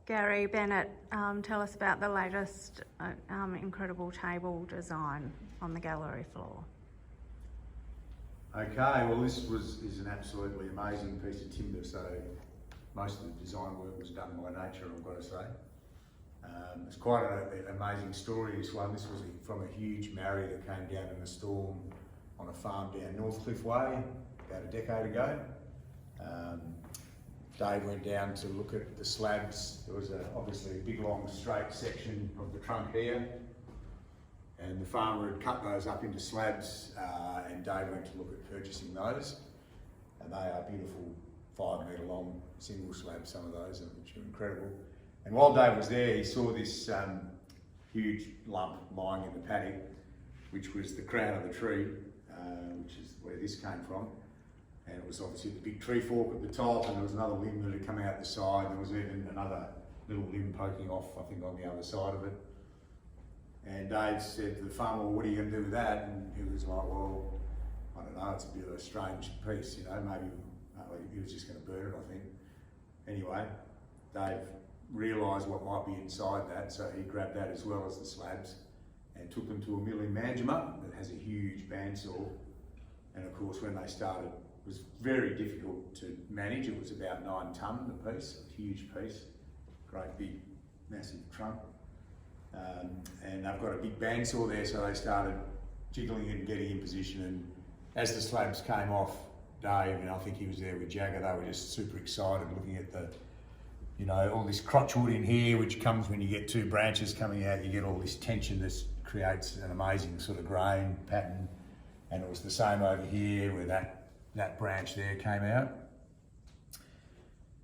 Gary Bennett, tell us about the latest incredible table design on the gallery floor. Okay, well this is an absolutely amazing piece of timber, so most of the design work was done by nature, I've got to say. It's quite an amazing story, this one. This was from a huge Marri that came down in a storm on a farm down Northcliffe Way about a decade ago. Dave went down to look at the slabs. There was obviously a big long straight section of the trunk here, and the farmer had cut those up into slabs, and Dave went to look at purchasing those, and they are beautiful 5 metre long single slabs, some of those, which are incredible. And while Dave was there, he saw this huge lump lying in the paddock, which was the crown of the tree, which is where this came from. And it was obviously the big tree fork at the top, and there was another limb that had come out the side. There was even another little limb poking off, I think, on the other side of it. And Dave said to the farmer, well, what are you going to do with that? And he was like, well, I don't know, it's a bit of a strange piece, you know, maybe he was just going to burn it, I think. Anyway, Dave realised what might be inside that, so he grabbed that as well as the slabs and took them to a mill in Manjimup that has a huge bandsaw. And of course, when they started, it was very difficult to manage. It was about 9 tonne a piece, a huge piece, great big, massive trunk. And they've got a big bandsaw there, so they started jiggling it and getting in position. And as the slabs came off, Dave, and I think he was there with Jagger, they were just super excited looking at the, you know, all this crotchwood in here, which comes when you get 2 branches coming out, you get all this tension that creates an amazing sort of grain pattern. And it was the same over here where that branch there came out.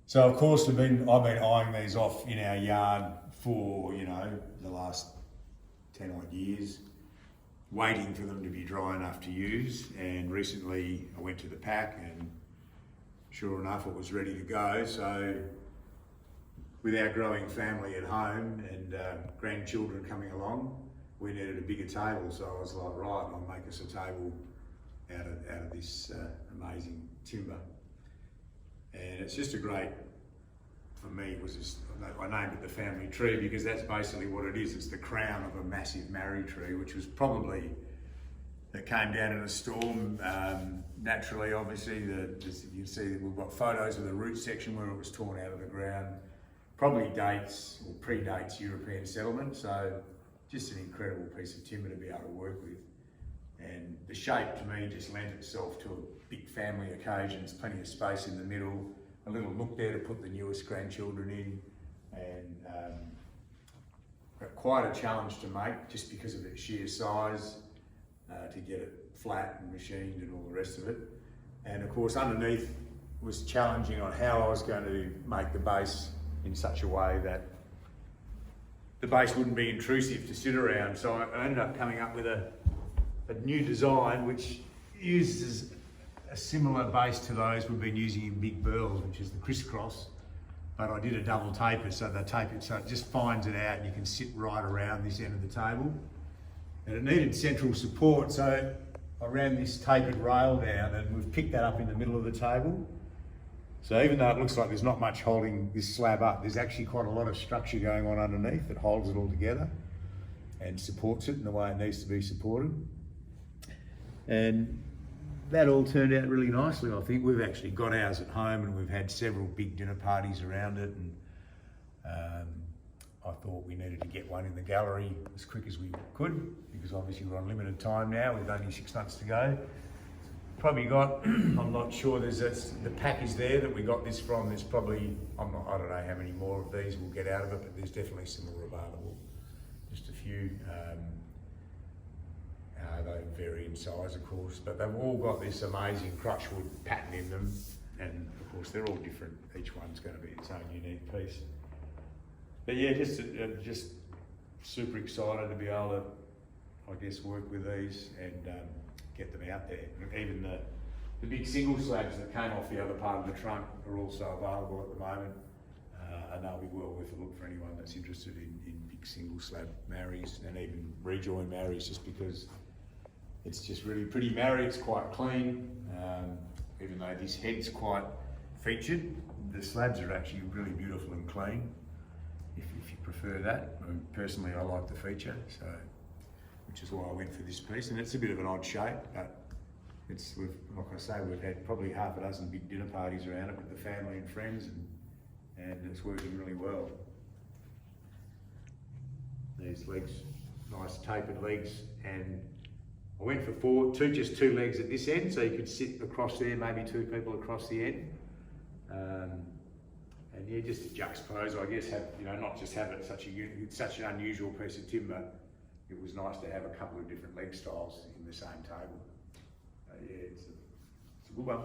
So of course I've been eyeing these off in our yard for, you know, the last 10 odd years, waiting for them to be dry enough to use. And recently I went to the pack and sure enough it was ready to go. So with our growing family at home and grandchildren coming along, we needed a bigger table. So I was like, right, I'll make us a table out of this amazing timber. And it's just a great, for me, it was just, I named it the family tree because that's basically what it is. It's the crown of a massive Marri tree, which was probably, that came down in a storm. Naturally, obviously, you can see that we've got photos of the root section where it was torn out of the ground. Probably dates or predates European settlement. So just an incredible piece of timber to be able to work with. And the shape to me just lent itself to a big family occasions, plenty of space in the middle, a little nook there to put the newest grandchildren in, and quite a challenge to make just because of its sheer size, to get it flat and machined and all the rest of it. And of course underneath was challenging on how I was going to make the base in such a way that the base wouldn't be intrusive to sit around. So I ended up coming up with a new design which uses a similar base to those we've been using in big burls, which is the crisscross, but I did a double taper, so they tape it so it just finds it out and you can sit right around this end of the table. And it needed central support, so I ran this tapered rail down and we've picked that up in the middle of the table. So even though it looks like there's not much holding this slab up, there's actually quite a lot of structure going on underneath that holds it all together and supports it in the way it needs to be supported. And that all turned out really nicely, I think. We've actually got ours at home and we've had several big dinner parties around it, and I thought we needed to get one in the gallery as quick as we could because obviously we're on limited time now with only 6 months to go. Probably got, I'm not sure, the pack is there that we got this from. There's probably, I don't know how many more of these we'll get out of it, but there's definitely some more available. Just a few. They vary in size, of course, but they've all got this amazing crutchwood pattern in them, and of course they're all different. Each one's going to be its own unique piece. But yeah, just super excited to be able to, I guess, work with these and get them out there. Even the big single slabs that came off the other part of the trunk are also available at the moment, and they'll be well worth a look for anyone that's interested in big single slab Marris and even rejoin Marris, just because it's just really pretty Marri. It's quite clean, even though this head's quite featured. The slabs are actually really beautiful and clean. if you prefer that. I mean, personally, I like the feature, so which is why I went for this piece. And it's a bit of an odd shape, but like I say, we've had probably half a dozen big dinner parties around it with the family and friends, and it's working really well. These legs, nice tapered legs, and I went for just two legs at this end, so you could sit across there, maybe two people across the end. And yeah, just to juxtapose, I guess, not just have it such an unusual piece of timber. It was nice to have a couple of different leg styles in the same table. Yeah, it's a good one.